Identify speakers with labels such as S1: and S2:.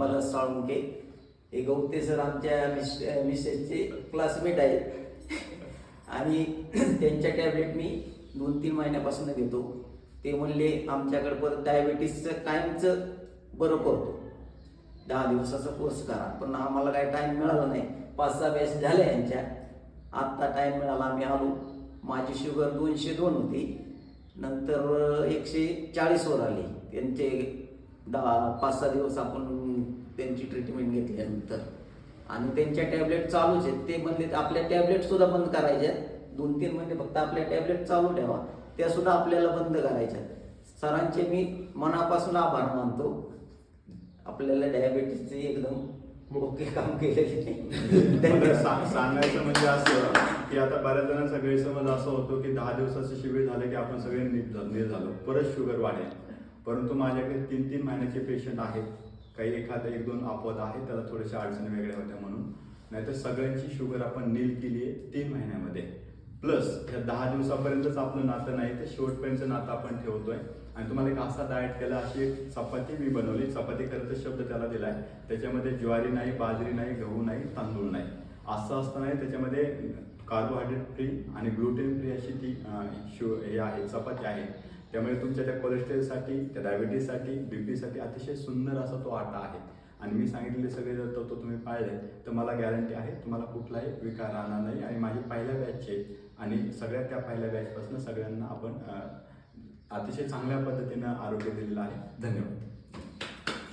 S1: अंबादास साळुंके. हे गवते सर आमच्या मिसेसचे क्लासमेट आहेत आणि त्यांच्या टॅबलेट मी 2-3 महिन्यापासून घेतो. ते म्हणले आमच्याकडे परत डायबिटीसचं कायमचं बरं करतो, 10 दिवसाचा कोर्स करा. पण आम्हाला काही टाईम मिळाला नाही. 5-6 बॅच झाल्या यांच्या. आत्ता टाईम मिळाला, आम्ही आलो. माझी शुगर 202 होती, नंतर 140 वर आली. त्यांचे 5-6 दिवस आपण त्यांची ट्रीटमेंट घेतल्यानंतर आणि त्यांच्या टॅबलेट चालूच आहेत. ते म्हणले आपल्या टॅबलेट सुद्धा बंद करायच्या, 2-3 महिने फक्त आपल्या टॅबलेट चालू ठेवा, त्या सुद्धा आपल्याला बंद करायच्या. सरांचे मी मनापासून आभार मानतो. आपल्याला डायबिटीसचे एकदम ओके काम केलेले.
S2: सांगायचं म्हणजे असं की आता बऱ्याच जणांचा गैरसमज असा होतो की 10 दिवसाचं शिबिर झालं की आपण सगळे नीट झालो, परत शुगर वाढेल. परंतु माझ्याकडे 3-3 महिन्याचे पेशंट आहेत. काही एखादा 1-2 अपवाद आहेत, त्याला थोड्याशा अडचणी वेगळ्या होत्या म्हणून. नाहीतर सगळ्यांची शुगर आपण नील केली आहे 3 महिन्यामध्ये. प्लस या 10 दिवसापर्यंतच आपलं नातं नाही तर शेवटपर्यंतचं नातं आपण ठेवतोय. आणि तुम्हाला एक असा डाएट केला, अशी एक चपाती मी बनवली. चपाती करत शब्द त्याला दिलाय. त्याच्यामध्ये ज्वारी नाही, बाजरी नाही, गहू नाही, तांदूळ नाही, असं असताना त्याच्यामध्ये कार्बोहायड्रेट फ्री आणि ग्लुटेन फ्री अशी ती हे आहे, चपाती आहे. त्यामुळे तुमच्या त्या कोलेस्ट्रॉलसाठी, त्या डायबिटीससाठी, बीपीसाठी अतिशय सुंदर असा तो आटा आहे. आणि मी सांगितलेले सगळे जर तो तुम्ही पाळले तर मला गॅरंटी आहे तुम्हाला कुठलाही विकार राहणार नाही. आणि माझी पहिल्या बॅचचे आणि सगळ्यात त्या पहिल्या बॅचपासून सगळ्यांना आपण अतिशय चांगल्या पद्धतीनं आरोग्य दिलेलं आहे. धन्यवाद.